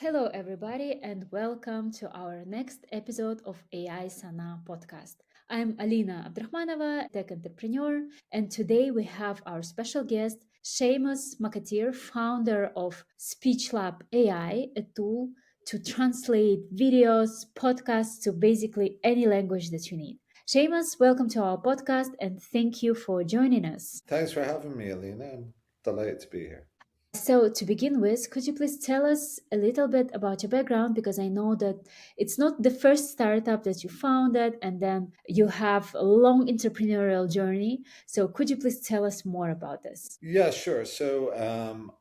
Hello, everybody, and welcome to our next episode of AI Sana podcast. I'm Alina Abdrahmanova, tech entrepreneur, and today we have our special guest, Seamus Makatir, founder of SpeechLab AI, a tool to translate videos, podcasts to basically any language that you need. Seamus, welcome to our podcast and thank you for joining us. Thanks for having me, Alina. I'm delighted to be here. So, to begin with, could you please tell us a little bit about your background? Because I know that it's not the first startup that you founded, and then you have a long entrepreneurial journey. So, could you please tell us more about this? Yeah, sure.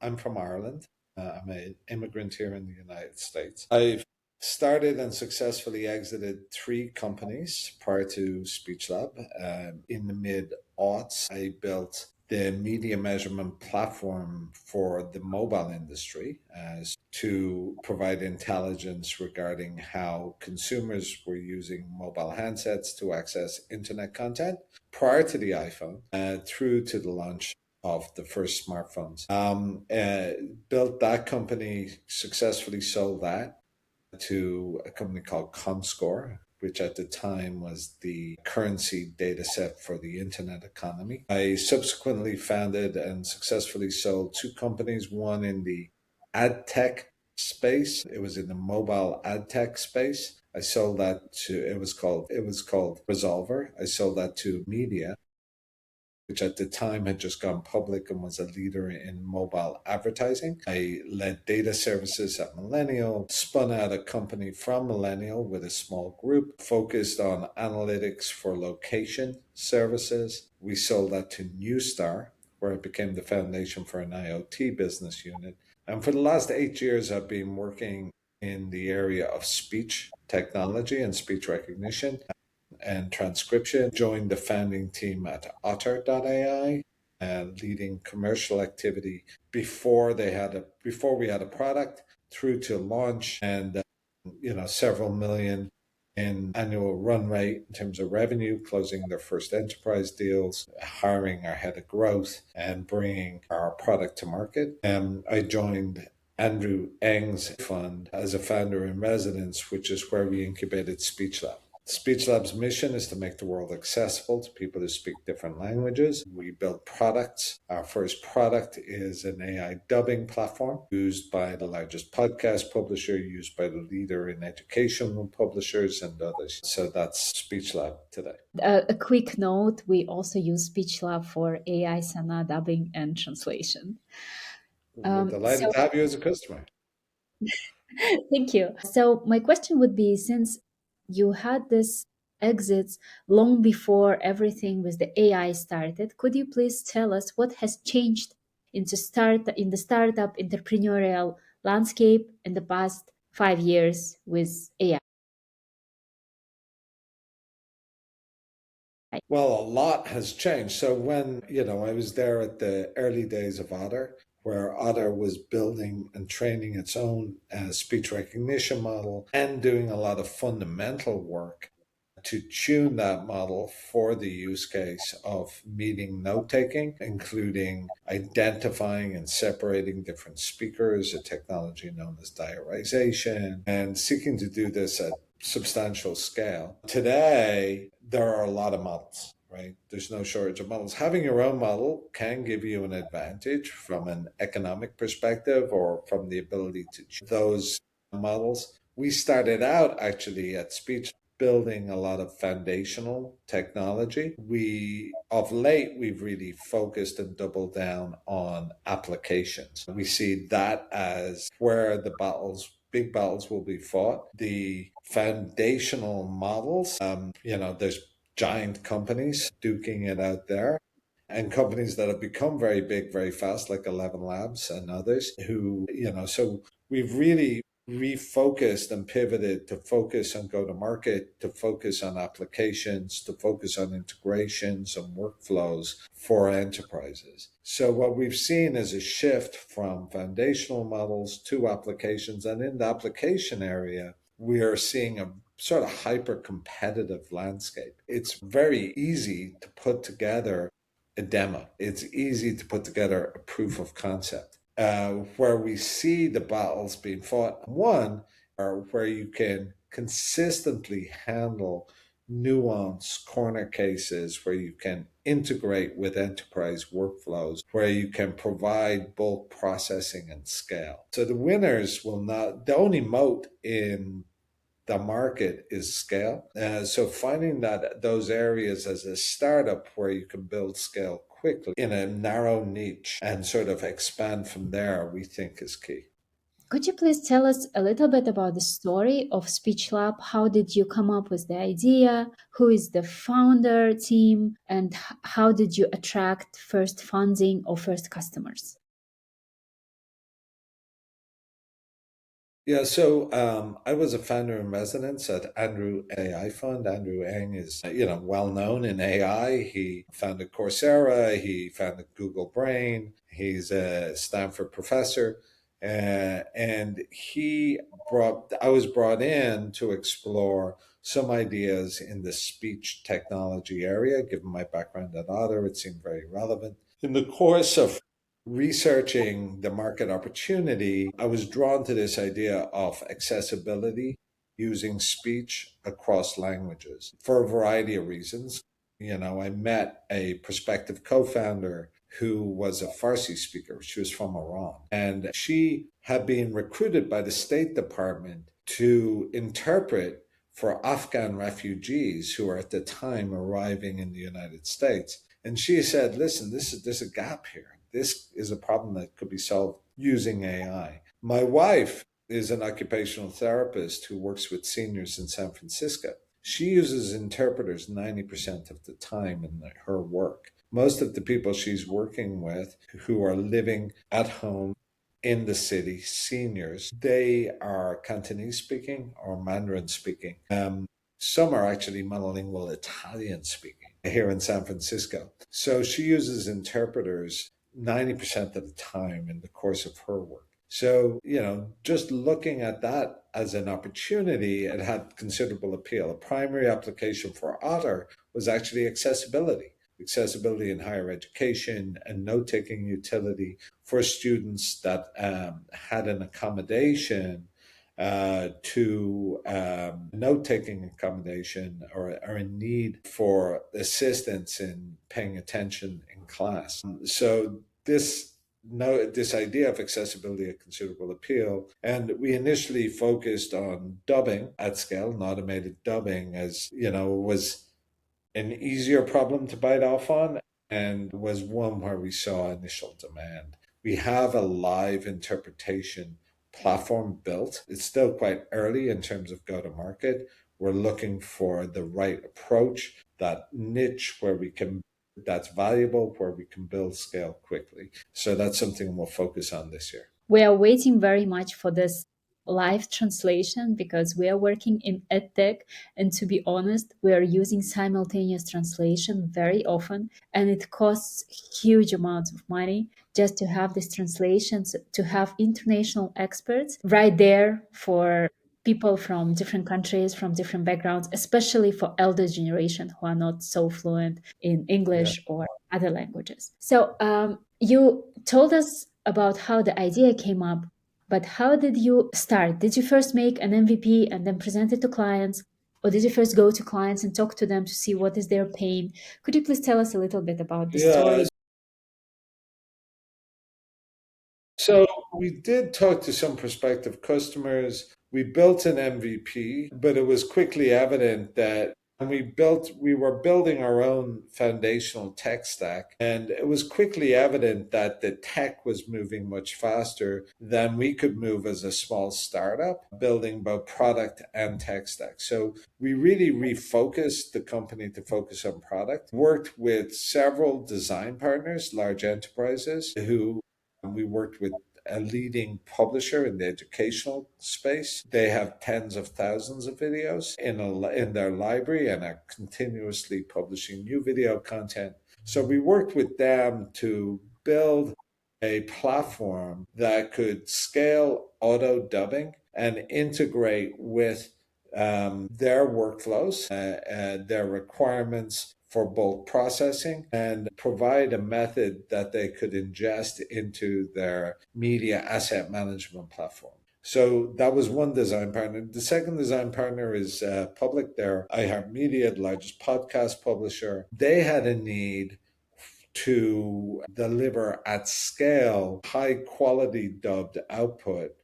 I'm from Ireland. I'm an immigrant here in the United States. I've started and successfully exited three companies prior to SpeechLab. In the mid aughts, I built the media measurement platform for the mobile industry as to provide intelligence regarding how consumers were using mobile handsets to access internet content prior to the iPhone through to the launch of the first smartphones. Built that company, successfully sold that to a company called Comscore, which at the time was the currency data set for the internet economy. I subsequently founded and successfully sold two companies, one in the ad tech space. It was in the mobile ad tech space. I sold that to it was called Resolver. I sold that to Media, which at the time had just gone public and was a leader in mobile advertising. I led data services at Millennial, spun out a company from Millennial with a small group focused on analytics for location services. We sold that to Newstar, where it became the foundation for an IoT business unit. And for the last 8 years, I've been working in the area of speech technology and speech recognition and transcription. Joined the founding team at Otter.ai and leading commercial activity before we had a product through to launch and several million in annual run rate in terms of revenue, closing their first enterprise deals, hiring our head of growth, and bringing our product to market. I joined Andrew Eng's fund as a founder in residence, which is where we incubated SpeechLab. SpeechLab's mission is to make the world accessible to people who speak different languages. We build products. Our first product is an AI dubbing platform used by the largest podcast publisher, used by the leader in educational publishers and others. So that's SpeechLab today. A quick note, we also use SpeechLab for AI Sana dubbing and translation. We're delighted So, to have you as a customer. thank you. So, my question would be, since you had this exits long before everything with the AI started, could you please tell us what has changed in the startup entrepreneurial landscape in the past 5 years with AI? Well, a lot has changed. So I was there at the early days of Otter, where Otter was building and training its own speech recognition model and doing a lot of fundamental work to tune that model for the use case of meeting note taking, including identifying and separating different speakers, a technology known as diarization, and seeking to do this at substantial scale. Today, there are a lot of models. Right? There's no shortage of models. Having your own model can give you an advantage from an economic perspective or from the ability to choose those models. We started out actually at Speech building a lot of foundational technology. Of late, we've really focused and doubled down on applications. We see that as where the big battles will be fought. The foundational models, there's giant companies duking it out there and companies that have become very big very fast, like 11 Labs and others so we've really refocused and pivoted to focus on go to market, to focus on applications, to focus on integrations and workflows for enterprises. So what we've seen is a shift from foundational models to applications. And in the application area, we are seeing a sort of hyper competitive landscape. It's very easy to put together a demo. It's easy to put together a proof of concept. where we see the battles being fought and won are where you can consistently handle nuanced corner cases, where you can integrate with enterprise workflows, where you can provide bulk processing and scale. So the winners will not, the only moat in the market is scale. So finding that those areas as a startup where you can build scale quickly in a narrow niche and sort of expand from there, we think is key. Could you please tell us a little bit about the story of Speech Lab? How did you come up with the idea? Who is the founder team? And how did you attract first funding or first customers? Yeah, so I was a founder in residence at Andrew AI Fund. Andrew Ng is, well known in AI. He founded Coursera. He founded Google Brain. He's a Stanford professor, and I was brought in to explore some ideas in the speech technology area. Given my background at Otter, it seemed very relevant. In the course of researching the market opportunity, I was drawn to this idea of accessibility using speech across languages for a variety of reasons. I met a prospective co founder who was a Farsi speaker. She was from Iran. And she had been recruited by the State Department to interpret for Afghan refugees who were at the time arriving in the United States. And she said, listen, there's a gap here. This is a problem that could be solved using AI. My wife is an occupational therapist who works with seniors in San Francisco. She uses interpreters 90% of the time in her work. Most of the people she's working with who are living at home in the city, seniors, they are Cantonese speaking or Mandarin speaking. Some are actually monolingual Italian speaking here in San Francisco. So she uses interpreters 90% of the time in the course of her work. So, just looking at that as an opportunity, it had considerable appeal. A primary application for Otter was actually accessibility in higher education and note taking utility for students that had an accommodation to note taking accommodation or are in need for assistance in paying attention in class. So this idea of accessibility had considerable appeal, and we initially focused on dubbing at scale, and automated dubbing, as was an easier problem to bite off on and was one where we saw initial demand. We have a live interpretation platform built. It's still quite early in terms of go to market. We're looking for the right approach, that niche where we can that's valuable, where we can build scale quickly. So that's something we'll focus on this year. We are waiting very much for this live translation because we are working in edtech, and to be honest, we are using simultaneous translation very often, and it costs huge amounts of money just to have these translations, to have international experts right there for people from different countries, from different backgrounds, especially for elder generation who are not so fluent in Yeah. English or other languages. So you told us about how the idea came up, but how did you start? Did you first make an MVP and then present it to clients? Or did you first go to clients and talk to them to see what is their pain? Could you please tell us a little bit about the Yeah. story? So we did talk to some prospective customers. We built an MVP, but it was quickly evident that when we were building our own foundational tech stack, and it was quickly evident that the tech was moving much faster than we could move as a small startup, building both product and tech stack. So we really refocused the company to focus on product, worked with several design partners, large enterprises who we worked with a leading publisher in the educational space. They have tens of thousands of videos in their library and are continuously publishing new video content. So we worked with them to build a platform that could scale auto dubbing and integrate with their workflows, their requirements for bulk processing and provide a method that they could ingest into their media asset management platform. So that was one design partner. The second design partner is Public. They're iHeartMedia, the largest podcast publisher. They had a need to deliver at scale high quality dubbed output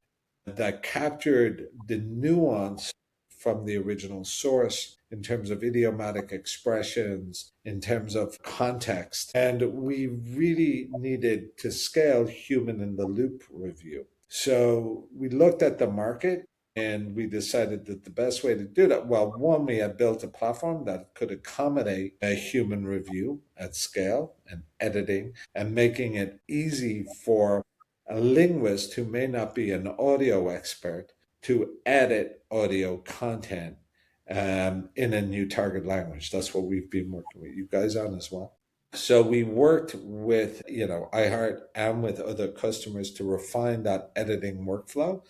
that captured the nuance from the original source in terms of idiomatic expressions, in terms of context. And we really needed to scale human in the loop review. So we looked at the market and we decided that the best way to do that, well, one, we had built a platform that could accommodate a human review at scale and editing and making it easy for a linguist who may not be an audio expert to edit audio content in a new target language. That's what we've been working with you guys on as well. So we worked with, iHeart and with other customers to refine that editing workflow.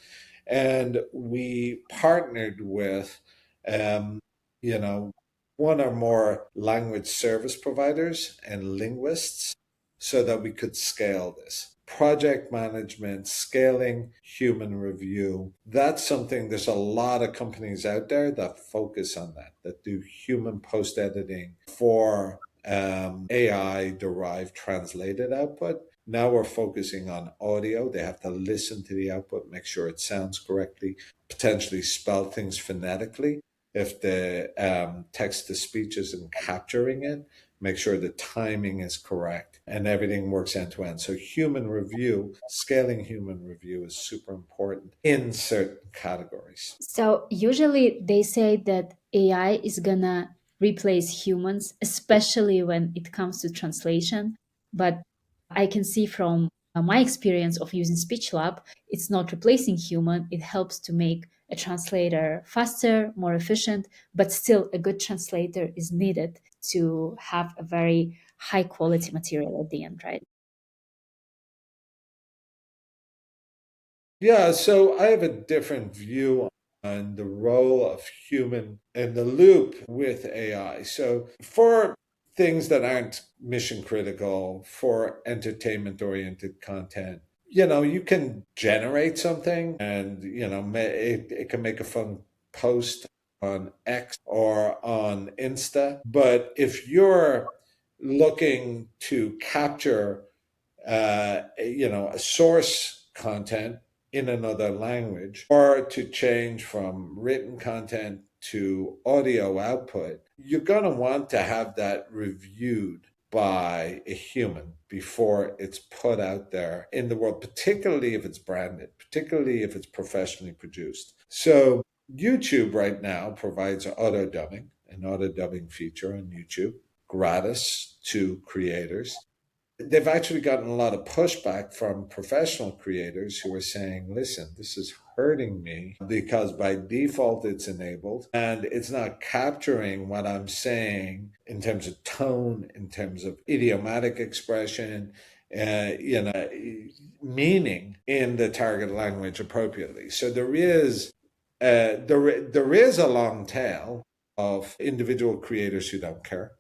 And we partnered with, um, you know, one or more language service providers and linguists so that we could scale this. Project management, scaling, human review. That's something, there's a lot of companies out there that focus on that do human post editing for AI derived translated output. Now we're focusing on audio. They have to listen to the output, make sure it sounds correctly, potentially spell things phonetically. If the text to speech isn't capturing it, make sure the timing is correct and everything works end to end. So human review, scaling human review is super important in certain categories. So usually they say that AI is gonna replace humans, especially when it comes to translation. But I can see from my experience of using SpeechLab, it's not replacing human. It helps to make a translator faster, more efficient, but still a good translator is needed to have a very high quality material at the end, right? Yeah, so I have a different view on the role of human in the loop with AI. So for things that aren't mission critical, for entertainment oriented content, you can generate something and, it can make a fun post on X or on Insta. But if you're looking to capture a source content in another language or to change from written content to audio output, you're going to want to have that reviewed by a human before it's put out there in the world, particularly if it's branded, particularly if it's professionally produced. So YouTube right now provides auto dubbing, an auto dubbing feature on YouTube, gratis to creators. They've actually gotten a lot of pushback from professional creators who are saying, listen, this is hurting me because by default it's enabled and it's not capturing what I'm saying in terms of tone, in terms of idiomatic expression, meaning in the target language appropriately. So there is a long tail of individual creators who don't care.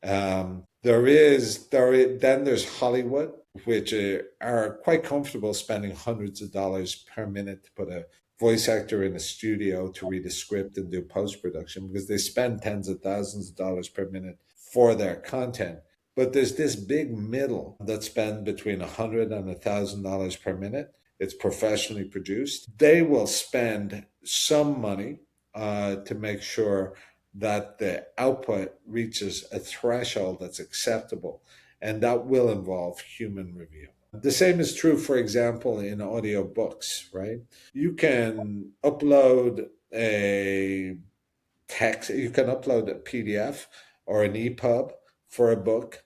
Then there's Hollywood, which are quite comfortable spending hundreds of dollars per minute to put a voice actor in a studio to read a script and do post production because they spend tens of thousands of dollars per minute for their content. But there's this big middle that spend between $100 and $1,000 per minute. It's professionally produced. They will spend some money to make sure that the output reaches a threshold that's acceptable, and that will involve human review. The same is true, for example, in audiobooks, right? You can upload a text, you can upload a PDF or an EPUB for a book,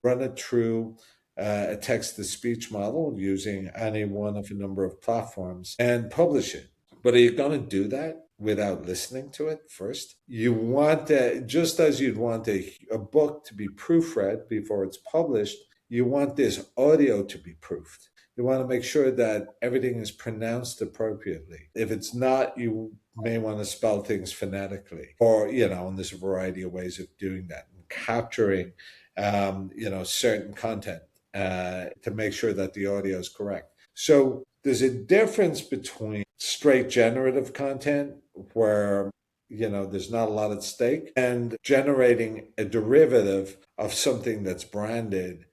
run it through a text to speech model using any one of a number of platforms and publish it. But are you going to do that without listening to it first? You want that, just as you'd want a book to be proofread before it's published, you want this audio to be proofed. You want to make sure that everything is pronounced appropriately. If it's not, you may want to spell things phonetically, or, and there's a variety of ways of doing that and capturing, certain content to make sure that the audio is correct. So there's a difference between straight generative content where there's not a lot at stake and generating a derivative of something that's branded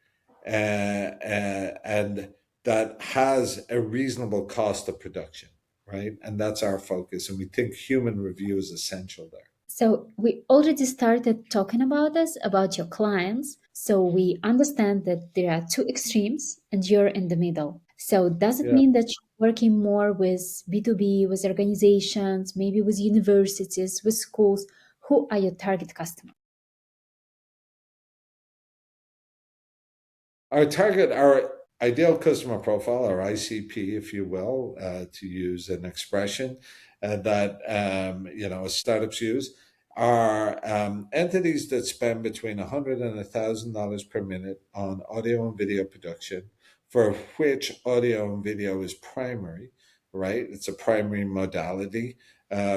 and that has a reasonable cost of production, right? And that's our focus. And we think human review is essential there. So we already started talking about this, about your clients. So we understand that there are two extremes and you're in the middle. So does it Yeah. mean that you're working more with B2B, with organizations, maybe with universities, with schools? Who are your target customers? Our ideal customer profile, our ICP, if you will, to use an expression that startups use, are entities that spend between $100 and $1,000 per minute on audio and video production, for which audio and video is primary, right? It's a primary modality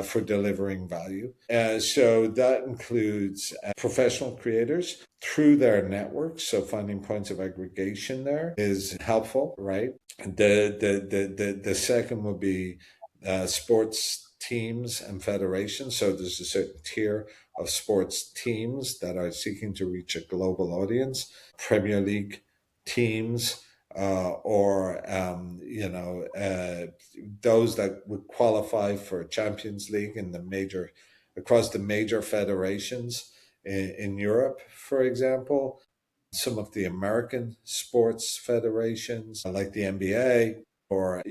for delivering value. So that includes professional creators through their networks. So finding points of aggregation there is helpful, right? The second would be sports teams and federations. So there's a certain tier of sports teams that are seeking to reach a global audience. Premier League teams, or those that would qualify for Champions League in the major across the major federations in Europe, for example. Some of the American sports federations, like the NBA, or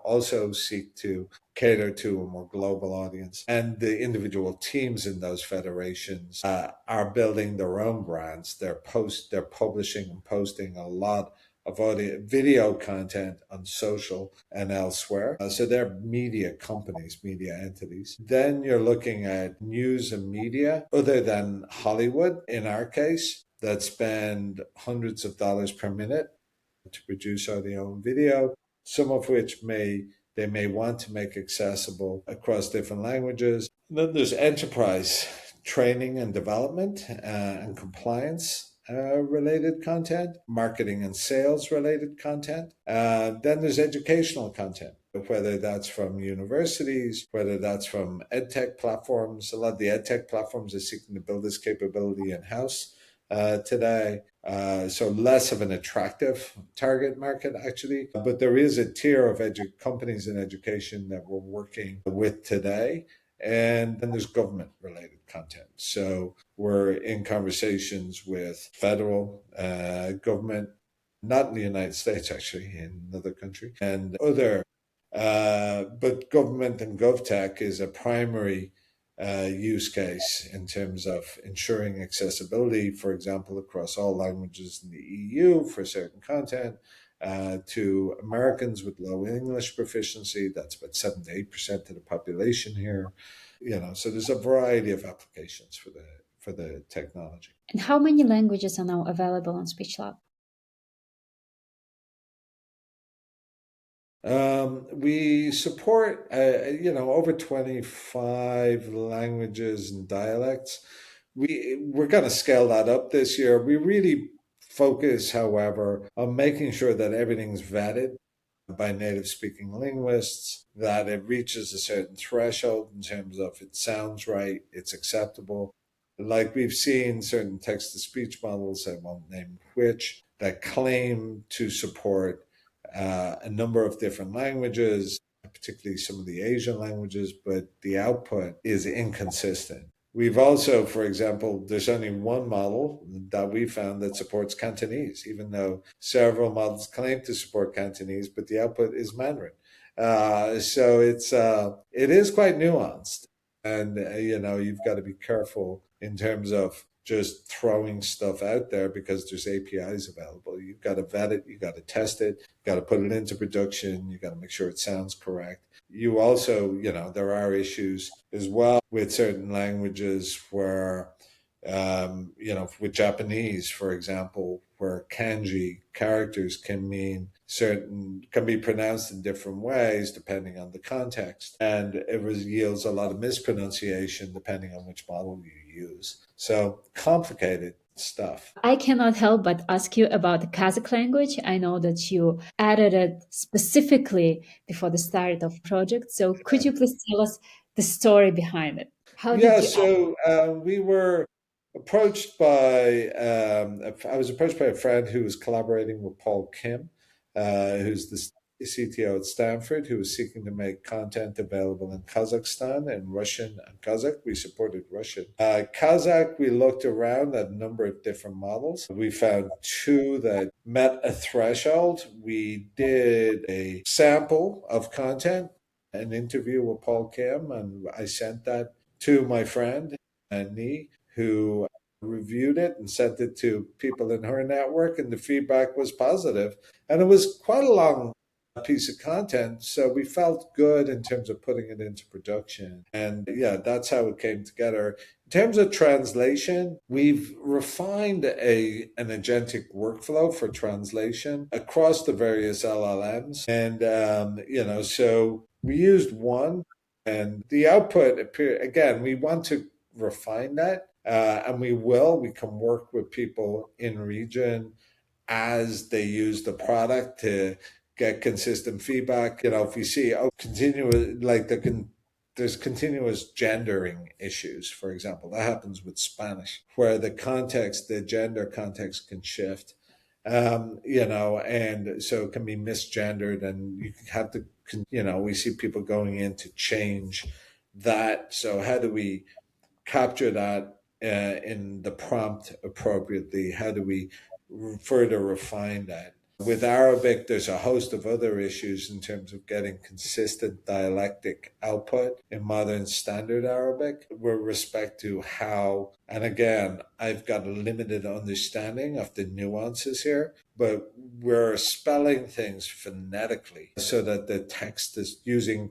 also seek to cater to a more global audience. And the individual teams in those federations are building their own brands. They're publishing and posting a lot of audio, video content on social and elsewhere. So they're media companies, media entities. Then you're looking at news and media, other than Hollywood, in our case, that spend hundreds of dollars per minute to produce audio and video, some of which they may want to make accessible across different languages. And then there's enterprise training and development and compliance related content, marketing and sales related content. Then there's educational content, whether that's from universities, whether that's from edtech platforms. A lot of the edtech platforms are seeking to build this capability in-house today. So less of an attractive target market, actually. But there is a tier of companies in education that we're working with today. And then there's government related content. So we're in conversations with federal government, not in the United States, actually, in another country, and other. But government and GovTech is a primary use case in terms of ensuring accessibility, for example, across all languages in the EU for certain content, to Americans with low English proficiency. That's about 7 to 8% of the population here. So there's a variety of applications for the technology. And how many languages are now available on SpeechLab? We support, over 25 languages and dialects. We're going to scale that up this year. We really focus, however, on making sure that everything's vetted by native speaking linguists, that it reaches a certain threshold in terms of it sounds right, it's acceptable. Like we've seen certain text to speech models, I won't name which, that claim to support a number of different languages, particularly some of the Asian languages, but the output is inconsistent. We've also, for example, there's only one model that we found that supports Cantonese, even though several models claim to support Cantonese, but the output is Mandarin. So it is quite nuanced, and you've got to be careful in terms of just throwing stuff out there because there's APIs available. You've got to vet it, you've got to test it, you've got to put it into production, you've got to make sure it sounds correct. You also, there are issues as well with certain languages where, with Japanese, for example, where kanji characters can be pronounced in different ways depending on the context. And it yields a lot of mispronunciation depending on which model you use. use. So complicated stuff. I cannot help but ask you about the Kazakh language. I know that you added it specifically before the start of project. So could you please tell us the story behind it? How Yeah, did you add? so we were approached by, I was approached by a friend who was collaborating with Paul Kim, who's the CTO at Stanford, who was seeking to make content available in Kazakhstan and Russian and Kazakh. We supported Russian. Kazakh, we looked around at a number of different models. We found two that met a threshold. We did a sample of content, an interview with Paul Kim, and I sent that to my friend, Nee, who reviewed it and sent it to people in her network, and the feedback was positive. And it was quite a long piece of content, so we felt good in terms of putting it into production. And yeah, that's how it came together. In terms of translation, we've refined an agentic workflow for translation across the various LLMs. And, so we used one, and the output appear again, we want to refine that, and we will. We can work with people in region as they use the product to get consistent feedback. If we see continuous there's continuous gendering issues, for example, that happens with Spanish, where the gender context can shift. And so it can be misgendered, and you have to, we see people going in to change that. So how do we capture that in the prompt appropriately? How do we further refine that? With Arabic, there's a host of other issues in terms of getting consistent dialectic output in modern standard Arabic with respect to how, and again, I've got a limited understanding of the nuances here, but we're spelling things phonetically so that the text is using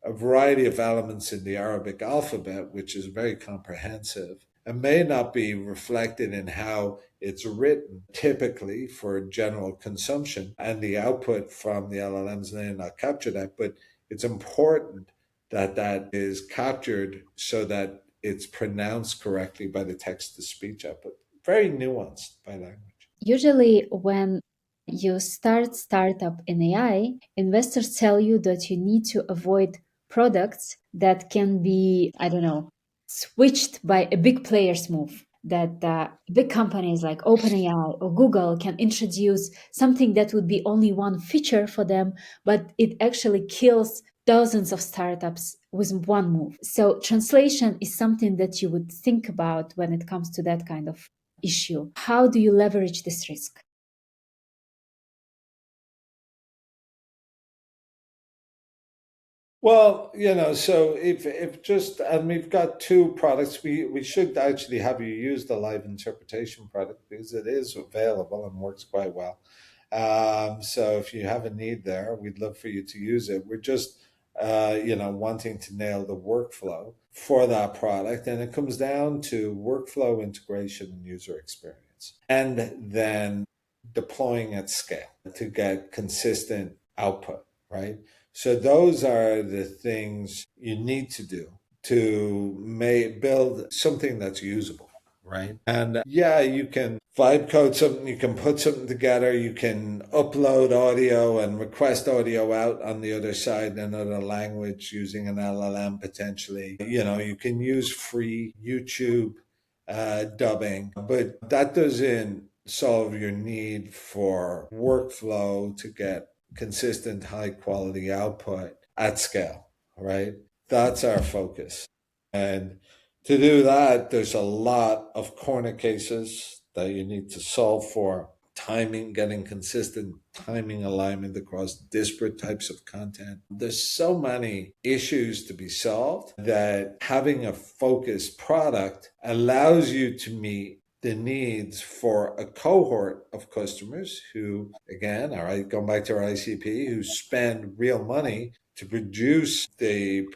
a variety of elements in the Arabic alphabet, which is very comprehensive and may not be reflected in how it's written typically for general consumption. And the output from the LLMs may not capture that, but it's important that that is captured so that it's pronounced correctly by the text to speech output. Very nuanced by language. Usually, when you start startup in AI, investors tell you that you need to avoid products that can be, I don't know, switched by a big player's move. That big companies like OpenAI or Google can introduce something that would be only one feature for them, but it actually kills dozens of startups with one move. So translation is something that you would think about when it comes to that kind of issue. How do you leverage this risk? Well, so if just and we've got two products, we should actually have you use the live interpretation product because it is available and works quite well. So if you have a need there, we'd love for you to use it. We're just wanting to nail the workflow for that product, and it comes down to workflow integration and user experience, and then deploying at scale to get consistent output, right? So those are the things you need to do to build something that's usable, right? And yeah, you can vibe code something, you can put something together, you can upload audio and request audio out on the other side in another language using an LLM potentially. You can use free YouTube dubbing, but that doesn't solve your need for workflow to get consistent high quality output at scale, right? That's our focus. And to do that, there's a lot of corner cases that you need to solve for. Timing, getting consistent timing alignment across disparate types of content. There's so many issues to be solved that having a focused product allows you to meet the needs for a cohort of customers who, again, all right, going back to our ICP, who spend real money to produce to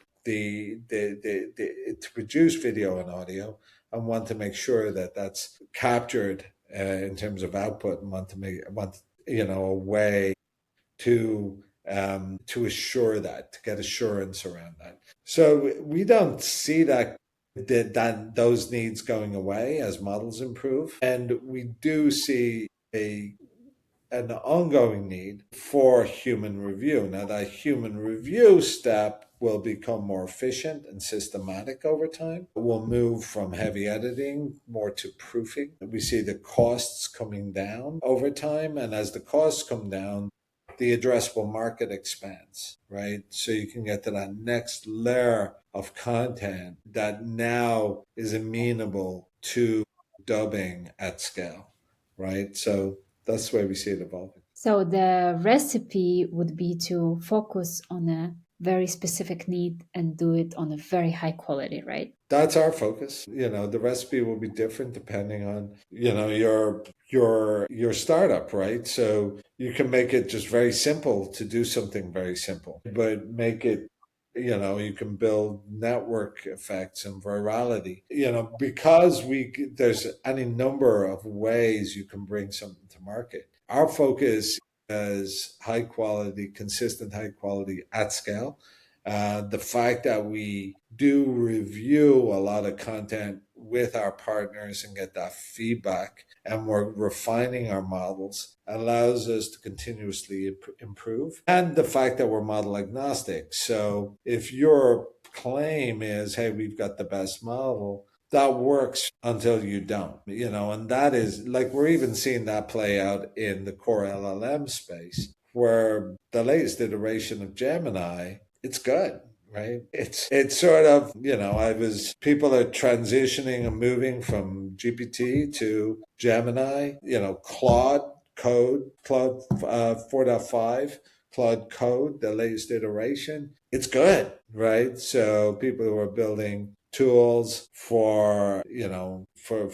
produce video and audio, and want to make sure that that's captured in terms of output, and want a way to assure that, to get assurance around that. So we don't see that that those needs going away as models improve. And we do see an ongoing need for human review. Now, that human review step will become more efficient and systematic over time. We'll move from heavy editing more to proofing. We see the costs coming down over time. And as the costs come down, the addressable market expands, right? So you can get to that next layer of content that now is amenable to dubbing at scale, right? So that's where we see it evolving. So the recipe would be to focus on a very specific need and do it on a very high quality, right? That's our focus. The recipe will be different depending on, your startup, right? So you can make it just very simple to do something very simple, but make it, you can build network effects and virality, because there's any number of ways you can bring something to market. Our focus is high quality, consistent high quality at scale. The fact that we do review a lot of content with our partners and get that feedback, and we're refining our models, allows us to continuously improve. And the fact that we're model agnostic. So if your claim is, hey, we've got the best model, that works until you don't, and that is like, we're even seeing that play out in the core LLM space, where the latest iteration of Gemini, it's good, right? It's sort of, people are transitioning and moving from GPT to Gemini, Claude 4.5, Claude Code, the latest iteration. It's good, right? So people who are building tools for, for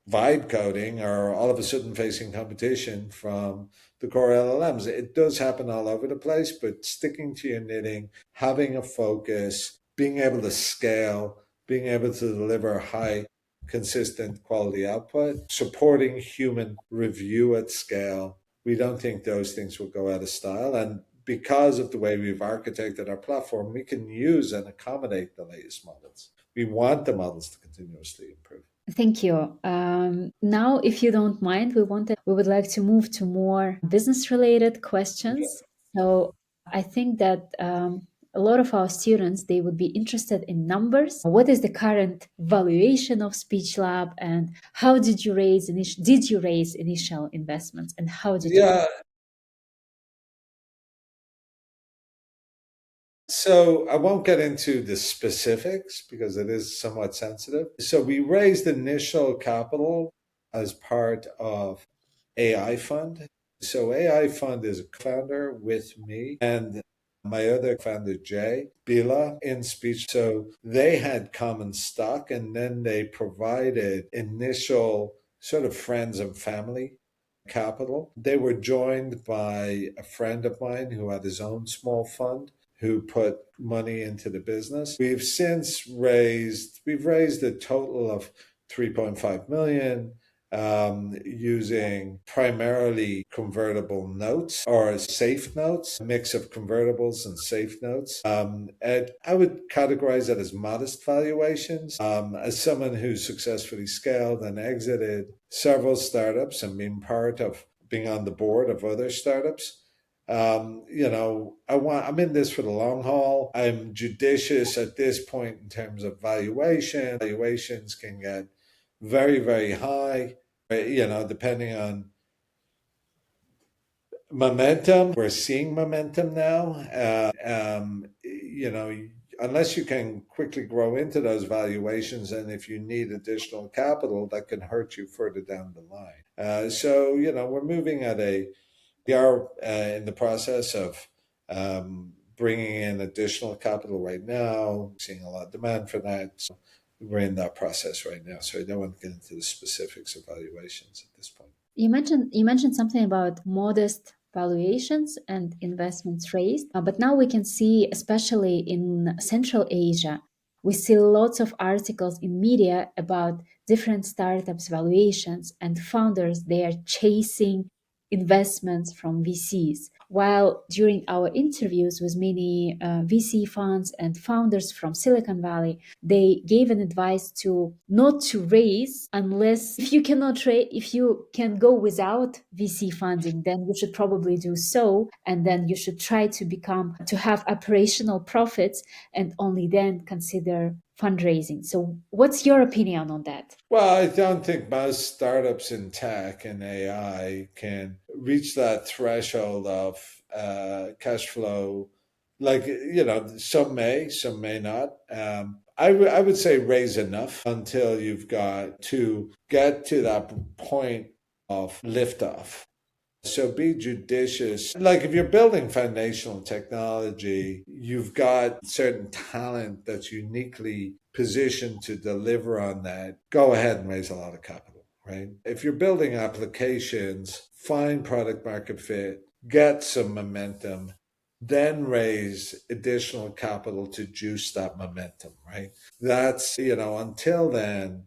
vibe coding are all of a sudden facing competition from the core LLMs. It does happen all over the place, but sticking to your knitting, having a focus, being able to scale, being able to deliver high, consistent quality output, supporting human review at scale. We don't think those things will go out of style. And because of the way we've architected our platform, we can use and accommodate the latest models. We want the models to continuously improve. Thank you. Now, if you don't mind, we would like to move to more business related questions. So I think that a lot of our students, they would be interested in numbers. What is the current valuation of Speech Lab, and how did you raise initial investments, and how did you? Yeah. So I won't get into the specifics because it is somewhat sensitive. So we raised initial capital as part of AI Fund. So AI Fund is a founder with me and my other founder, Jay Bila, in speech. So they had common stock, and then they provided initial sort of friends and family capital. They were joined by a friend of mine who had his own small fund, who put money into the business. We've raised a total of 3.5 million, using primarily convertible notes or safe notes, a mix of convertibles and safe notes. And I would categorize it as modest valuations. As someone who successfully scaled and exited several startups and being on the board of other startups, I'm in this for the long haul. I'm judicious at this point in terms of valuation. Valuations can get very, very high, depending on momentum. We're seeing momentum now. Unless you can quickly grow into those valuations, and if you need additional capital, that can hurt you further down the line. We're moving we are in the process of bringing in additional capital right now, seeing a lot of demand for that. So we're in that process right now. So I don't want to get into the specifics of valuations at this point. You mentioned something about modest valuations and investments raised, but now we can see, especially in Central Asia, we see lots of articles in media about different startups valuations and founders. They are chasing investments from VCs. While during our interviews with many VC funds and founders from Silicon Valley, they gave an advice to not to raise unless if you cannot raise, if you can go without VC funding, then you should probably do so, and then you should try to have operational profits, and only then consider fundraising. So, what's your opinion on that? Well, I don't think most startups in tech and AI can reach that threshold of cash flow. Like, some may not. I would say raise enough until you've got to get to that point of liftoff. So be judicious. Like if you're building foundational technology, you've got certain talent that's uniquely positioned to deliver on that. Go ahead and raise a lot of capital, right? If you're building applications, find product market fit, get some momentum, then raise additional capital to juice that momentum, right? That's, until then,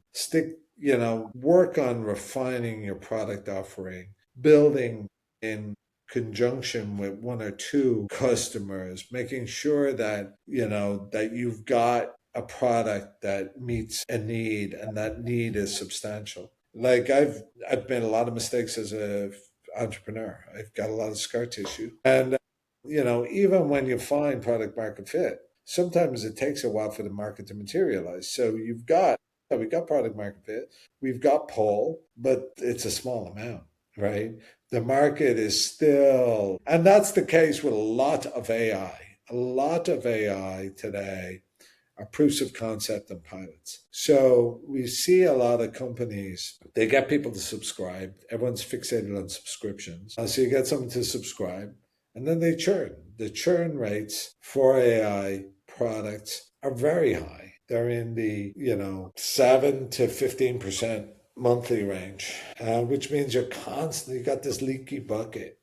work on refining your product offering, building in conjunction with one or two customers, making sure that that you've got a product that meets a need and that need is substantial. Like I've made a lot of mistakes as a entrepreneur. I've got a lot of scar tissue, and even when you find product market fit, sometimes it takes a while for the market to materialize. So we've got product market fit, we've got pull, but it's a small amount, right? The market is still, and that's the case with a lot of AI. A lot of AI today are proofs of concept and pilots. So we see a lot of companies, they get people to subscribe. Everyone's fixated on subscriptions. So you get someone to subscribe and then they churn. The churn rates for AI products are very high. They're in the, 7 to 15% monthly range, which means you're constantly got this leaky bucket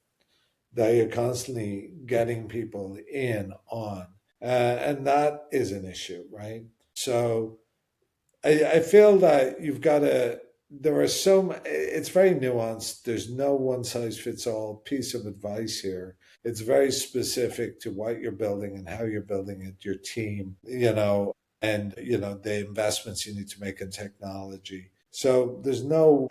that you're constantly getting people in on. And that is an issue, right? So I feel that you've got to, there are it's very nuanced. There's no one size fits all piece of advice here. It's very specific to what you're building and how you're building it, your team, and, the investments you need to make in technology. So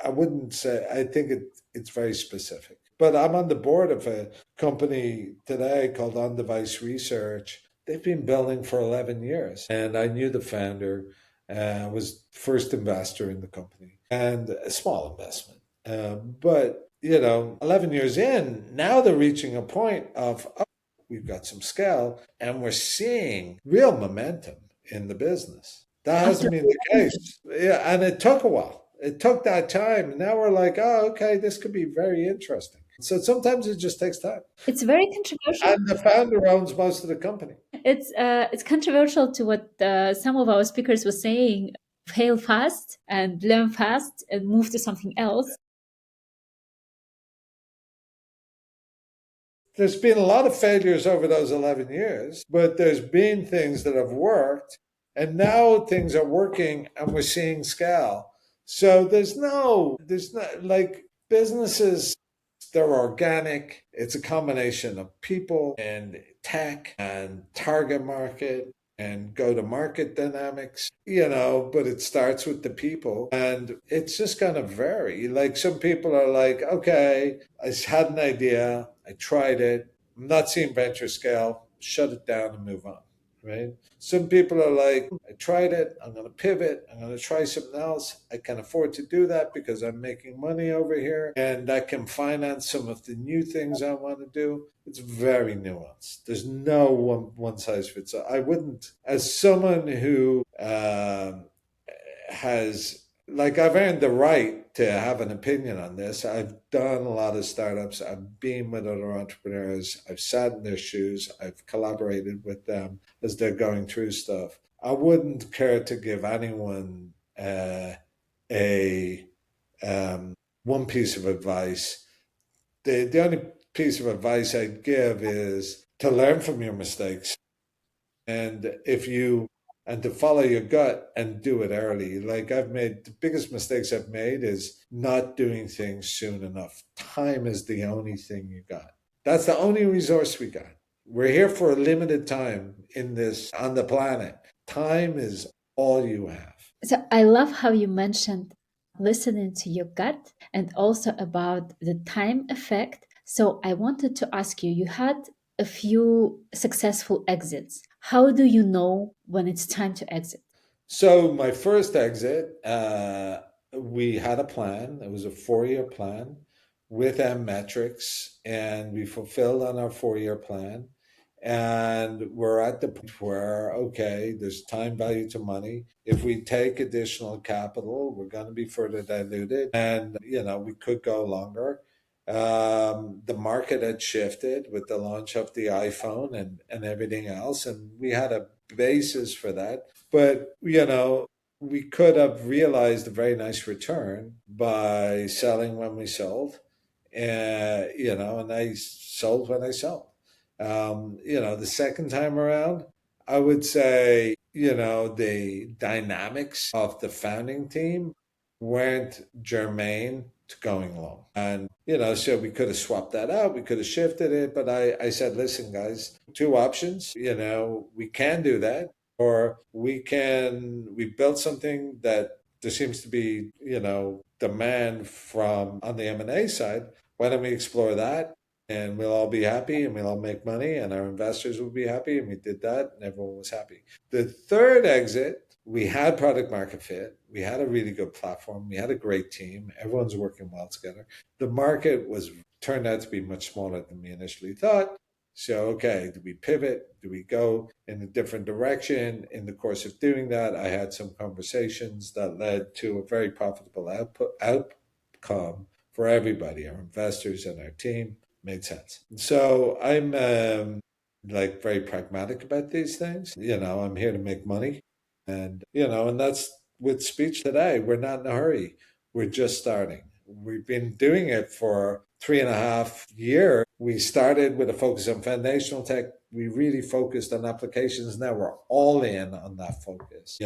I wouldn't say, I think it's very specific. But I'm on the board of a company today called On Device Research. They've been building for 11 years. And I knew the founder, was first investor in the company and a small investment. But, 11 years in, now they're reaching a point of, oh, we've got some scale and we're seeing real momentum in the business. That After hasn't been the case. Yeah, and it took a while. It took that time. Now we're like, oh, okay, this could be very interesting. So sometimes it just takes time. it's very controversial. And the founder owns most of the company. It's controversial to what some of our speakers were saying. Fail fast and learn fast and move to something else. There's been a lot of failures over those 11 years, but there's been things that have worked. And now things are working and we're seeing scale. So there's not like businesses, they're organic. It's a combination of people and tech and target market and go to market dynamics, but it starts with the people and it's just going to vary. Like some people are like, okay, I had an idea, I tried it, I'm not seeing venture scale, shut it down and move on, right? Some people are like, I tried it, I'm going to pivot, I'm going to try something else. I can afford to do that because I'm making money over here and that can finance some of the new things I want to do. It's very nuanced. There's no one size fits all. I wouldn't, as someone who has, like, I've earned the right to have an opinion on this. I've done a lot of startups. I've been with other entrepreneurs. I've sat in their shoes. I've collaborated with them as they're going through stuff. I wouldn't care to give anyone a one piece of advice. The only piece of advice I'd give is to learn from your mistakes. And if you and to follow your gut and do it early. Like I've made the biggest mistakes I've made is not doing things soon enough. Time is the only thing you got. That's the only resource we got. We're here for a limited time in this on the planet. Time is all you have. So I love how you mentioned listening to your gut and also about the time effect. So I wanted to ask you, you had a few successful exits. How do you know when it's time to exit? So my first exit, we had a plan. It was a 4-year plan with M metrics, and we fulfilled on our 4-year plan. And we're at the point where, okay, there's time value to money. If we take additional capital, we're going to be further diluted, and we could go longer. The market had shifted with the launch of the iPhone and everything else, and we had a basis for that. But, we could have realized a very nice return by selling when we sold. And I sold when I sold. The second time around, I would say, the dynamics of the founding team weren't germane to going long. And, so we could have swapped that out, we could have shifted it. But I said, listen, guys, two options, we can do that, or we built something that there seems to be, demand from on the M&A side. Why don't we explore that? And we'll all be happy and we'll all make money and our investors will be happy. And we did that and everyone was happy. The third exit, we had product market fit. We had a really good platform. We had a great team. Everyone's working well together. The market was turned out to be much smaller than we initially thought. So, okay, do we pivot? Do we go in a different direction? In the course of doing that, I had some conversations that led to a very profitable outcome for everybody, our investors and our team. Made sense. So I'm like very pragmatic about these things. I'm here to make money, and that's with speech today. We're not in a hurry. We're just starting. We've been doing it for 3.5 years. We started with a focus on foundational tech. We really focused on applications. Now we're all in on that focus.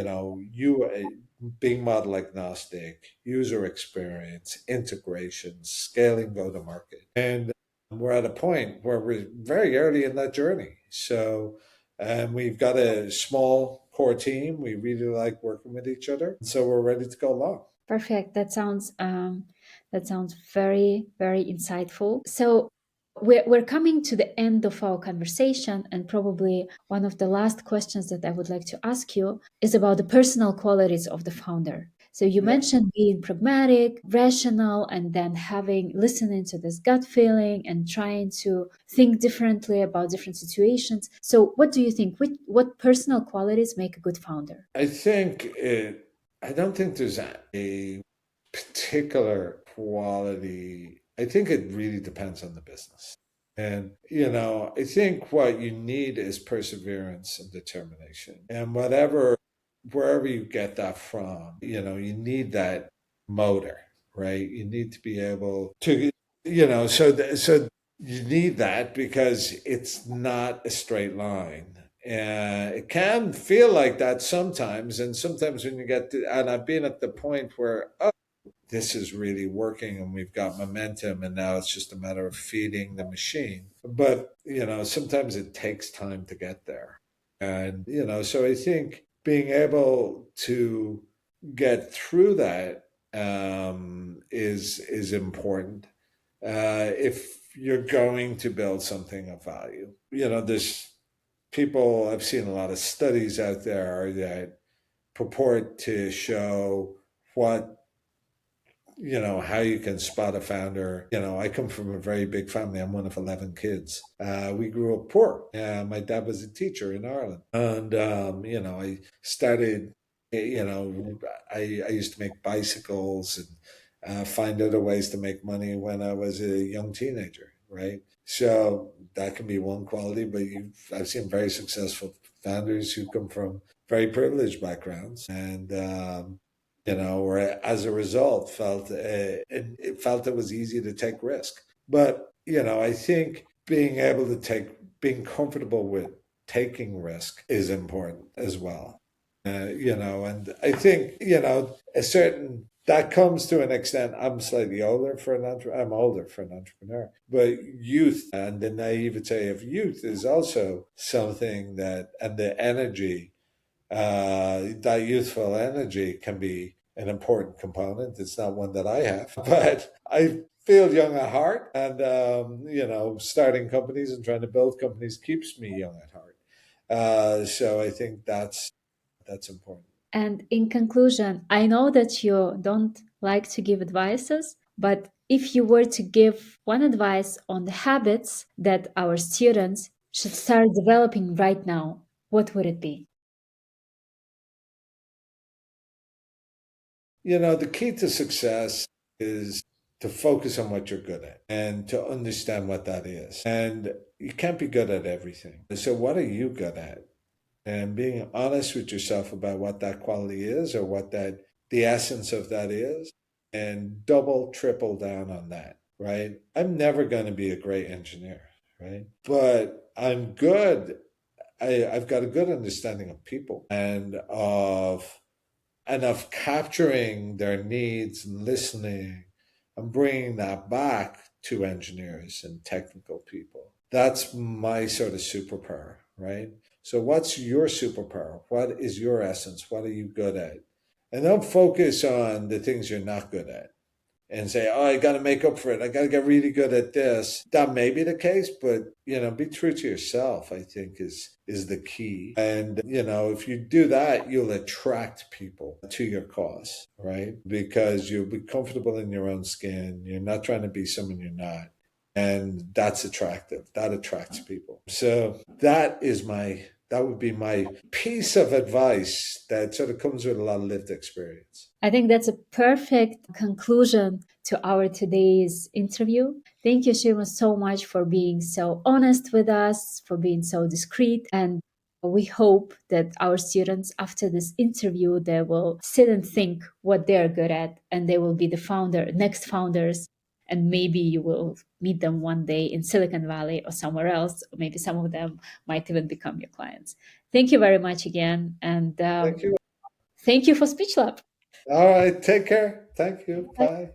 Being model agnostic, user experience, integration, scaling go to market. And we're at a point where we're very early in that journey. So, and we've got a small core team. We really like working with each other. So we're ready to go along. Perfect. That sounds very, very insightful. So we're coming to the end of our conversation, and probably one of the last questions that I would like to ask you is about the personal qualities of the founder. So you Yeah. mentioned being pragmatic, rational, and then listening to this gut feeling and trying to think differently about different situations. So what do you think? What personal qualities make a good founder? I don't think there's a particular quality. I think it really depends on the business. And, I think what you need is perseverance and determination. And wherever you get that from, you need that motor, right? You need to be able to, so you need that because it's not a straight line. It can feel like that sometimes. And sometimes when and I've been at the point where, oh, this is really working and we've got momentum and now it's just a matter of feeding the machine. But, sometimes it takes time to get there. And, so I think being able to get through that is important if you're going to build something of value. There's people, I've seen a lot of studies out there that purport to show what how you can spot a founder. I come from a very big family. I'm one of 11 kids. We grew up poor. My dad was a teacher in Ireland. And, I started, I used to make bicycles and find other ways to make money when I was a young teenager, right? So that can be one quality, but I've seen very successful founders who come from very privileged backgrounds. And, or as a result felt it was easy to take risk. But I think being comfortable with taking risk is important as well. And I think, a certain that comes to an extent. I'm slightly older for an I'm older for an entrepreneur, but youth and the naivete of youth is also something that, and the energy, that youthful energy can be an important component. It's not one that I have, but I feel young at heart, and starting companies and trying to build companies keeps me young at heart. So I think that's important. And in conclusion, I know that you don't like to give advices, but if you were to give one advice on the habits that our students should start developing right now, what would it be? The key to success is to focus on what you're good at and to understand what that is. And you can't be good at everything. So, what are you good at? And being honest with yourself about what that quality is, or what the essence of that is, and double, triple down on that, right? I'm never going to be a great engineer, right? But I'm good. I've got a good understanding of people and of capturing their needs and listening and bringing that back to engineers and technical people. That's my sort of superpower, right? So, what's your superpower? What is your essence? What are you good at? And don't focus on the things you're not good at and say, "Oh, I got to make up for it. I got to get really good at this." That may be the case, but be true to yourself. I think is the key. And if you do that, you'll attract people to your cause, right? Because you'll be comfortable in your own skin. You're not trying to be someone you're not. And that's attractive. That attracts people. So that would be my piece of advice that sort of comes with a lot of lived experience. I think that's a perfect conclusion to our today's interview. Thank you, Shima, so much for being so honest with us, for being so discreet. And we hope that our students, after this interview, they will sit and think what they're good at, and they will be the next founders. And maybe you will meet them one day in Silicon Valley or somewhere else. Or maybe some of them might even become your clients. Thank you very much again. And Thank you. thank you for Speech Lab. All right. Take care. Thank you. Bye.